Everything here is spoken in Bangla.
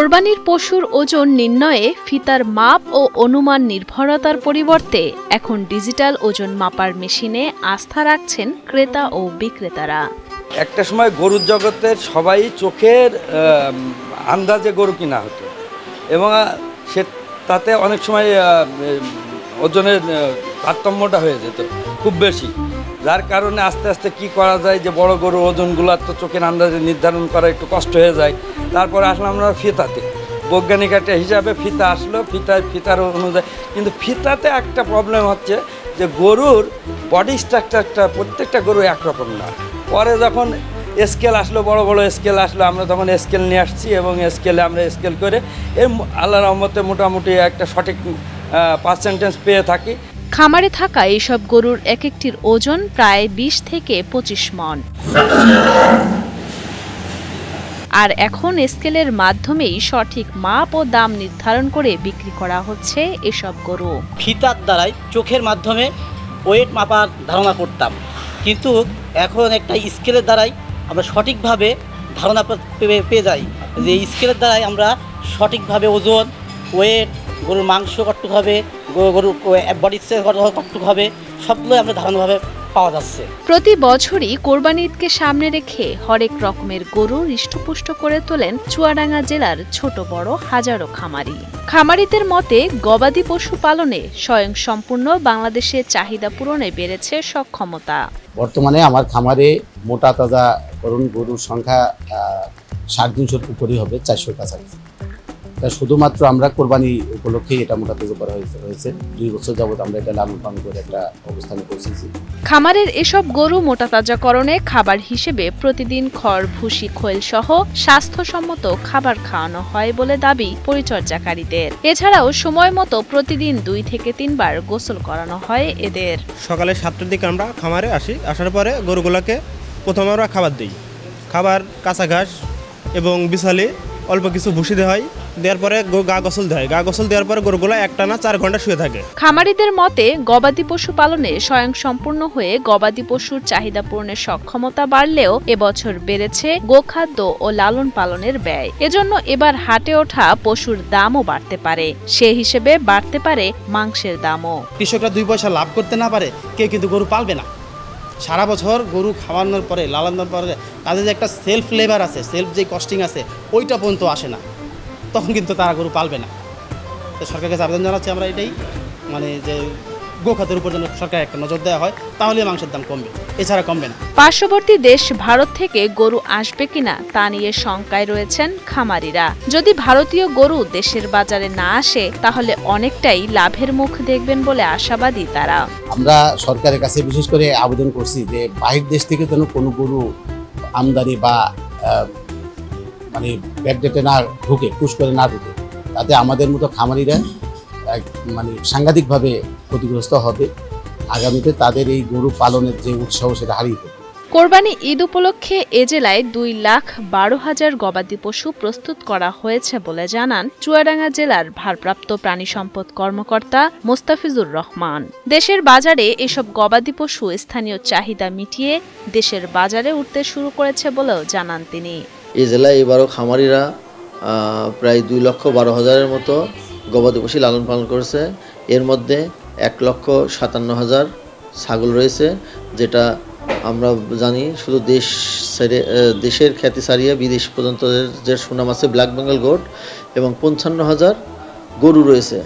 কোরবানির পশুর ওজন নির্ণয়ে ফিতার মাপ ও অনুমান নির্ভরতার পরিবর্তে এখন ডিজিটাল ওজন মাপার মেশিনে আস্থা রাখছেন ক্রেতা ও বিক্রেতারা। একটা সময় গরুর জগতের সবাই চোখের আন্দাজে গরু কিনা হতো এবং তাতে অনেক সময় ওজনের তারতম্যটা হয়ে যেত খুব বেশি, যার কারণে আস্তে আস্তে কি করা যায় যে বড় গরুর ওজনগুলো তো চোখের আন্দাজে নির্ধারণ করা একটু কষ্ট হয়ে যায়। তারপরে আসলাম আমরা ফিতাতে, বৈজ্ঞানিক একটা হিসাবে ফিতা আসলো, ফিতার অনুযায়ী। কিন্তু ফিতাতে একটা প্রবলেম হচ্ছে যে গরুর বডি স্ট্রাকচারটা প্রত্যেকটা গরু একরকম না। পরে যখন স্কেল আসলো, বড় বড় স্কেল আসলো, আমরা তখন স্কেল নিয়ে আসছি এবং স্কেলে আমরা স্কেল করে আল্লাহর রহমতে মোটামুটি একটা সঠিক পার্সেন্টেজ পেয়ে থাকি। খামারে থাকা এইসব গরুর এক একটির ওজন প্রায় ২০ থেকে ২৫ মণ। আর এখন স্কেলের মাধ্যমেই সঠিক মাপ ও দাম নির্ধারণ করে বিক্রি করা হচ্ছে এসব গরু। ফিতার দ্বারাই চোখের মাধ্যমে ওয়েট মাপার ধারণা করতাম, কিন্তু এখন একটা স্কেলের দ্বারাই আমরা সঠিকভাবে ধারণা পেয়ে যাই যে স্কেলের দ্বারাই আমরা সঠিকভাবে ওজন, ওয়েট, গরুর মাংস কতটুকু হবে, গরুর বডি সাইজ কতটুকু হবে, সবগুলো আমরা ধারণাভাবে পাওয়া যাচ্ছে। প্রতি বছরই কোরবানি ঈদকে সামনে রেখে হরেক রকমের গরু হৃষ্টপুষ্ট করে তোলেন চুয়াডাঙ্গা জেলার ছোট বড় হাজারো খামারিদের মতে গবাদি পশু পালনে স্বয়ংসম্পূর্ণ বাংলাদেশের চাহিদা পূরণে বেড়েছে সক্ষমতা। বর্তমানে আমার খামারে মোটা তাজা গরুর সংখ্যা 350 উপরই হবে, 400 কাছাকাছি। তা শুধুমাত্র আমরা কোরবানি উপলক্ষে এটা মোটা তাজা করা হয়েছে। 2 বছর যাবত আমরা এটা লালন পালন করে একটা অবস্থানে পৌঁছেছি। খামারের এসব গরু মোটা তাজাকরণে খাবার হিসেবে প্রতিদিন খড়, ভুসি, খৈল সহ স্বাস্থ্যসম্মত খাবার খাওয়ানো হয় বলে দাবি পরিচর্যাকারীদের। এছাড়াও সময় মতো প্রতিদিন 2 থেকে 3 বার গোসল করানো হয় এদের। সকালে 7টার দিকে আমরা খামারে আসি, আসার পরে গরুগুলোকে প্রথমে আমরা খাবার দিই। খাবার, কাঁচা ঘাস এবং বিছালি, অল্প কিছু ভুসি দেওয়া হয়। দেওয়ার পরে গা গোসল দেয়। গা গোসল দেওয়ার পরে গরুগুলো একটানা 4 ঘন্টা শুয়ে থাকে। খামারিদের মতে গবাদি পশু পালনে স্বয়ংসম্পূর্ণ হয়ে গবাদি পশুর চাহিদা পূরণের সক্ষমতা বাড়লেও এবছর বেড়েছে গোখাদ্য ও লালন পালনের ব্যয়। এজন্য এবার হাটে ওঠা পশুর দামও বাড়তে পারে, সে হিসেবে বাড়তে পারে মাংসের দামও। কৃষকরা 2 পয়সা লাভ করতে না পারে কেউ কিন্তু গরু পালবে না। সারা বছর গরু খাওয়ানোর পরে, লালনের পরে তাদের যে একটা সেলফ লেবার আছে, সেলফ যে কস্টিং আছে, ওইটা পর্যন্ত আসে না, তখন কিন্তু তারা গরু পালবে না। তো সরকারকে আবেদন জানাচ্ছি আমরা এটাই, যে গোখাদ্যের উপর যেন সরকার একটা নজর দেওয়া হয়, তাহলে মাংসের দাম কমবে, এছাড়া কমবে না। পার্শ্ববর্তী দেশ ভারত থেকে গরু আসবে কিনা তা নিয়ে শঙ্কায় রয়েছেন খামারিরা। যদি ভারতীয় গরু দেশের বাজারে না আসে তাহলে অনেকটাই লাভের মুখ দেখবেন বলে আশাবাদী তারা। আমরা সরকারের কাছে বিশেষ করে আবেদন করছি যে বাহির দেশ থেকে যেন কোনো গরু আমদানি বা ব্যাকডেটে না ঢুকে, পুশ করে না ঢুকে, তাতে আমাদের মতো খামারিরা সাংঘাতিকভাবে ক্ষতিগ্রস্ত হবে। আগামীতে তাদের এই গরু পালনের যে উৎসাহ সেটা হারিয়ে যাবে। কোরবানি ঈদ উপলক্ষে এ জেলায় 2,12,000 গবাদি পশু প্রস্তুত করা হয়েছে বলে জানান চুয়াডাঙ্গা জেলার ভারপ্রাপ্ত প্রাণী সম্পদ কর্মকর্তা মোস্তাফিজুর রহমান। দেশের বাজারে এসব গবাদি পশু স্থানীয় চাহিদা মিটিয়ে দেশের বাজারে উঠতে শুরু করেছে বলেও জানান তিনি। এই জেলায় এবারও খামারিরা প্রায় 2,12,000-এর মতো গবাদি পশু লালন পালন করেছে। এর মধ্যে 1,57,000 ছাগল রয়েছে, যেটা আমরা জানি শুধু দেশের খ্যাতি ছাড়িয়ে বিদেশ পর্যন্ত যে সুনাম আছে ব্ল্যাক বেঙ্গল গোট, এবং 55,000 গরু রয়েছে।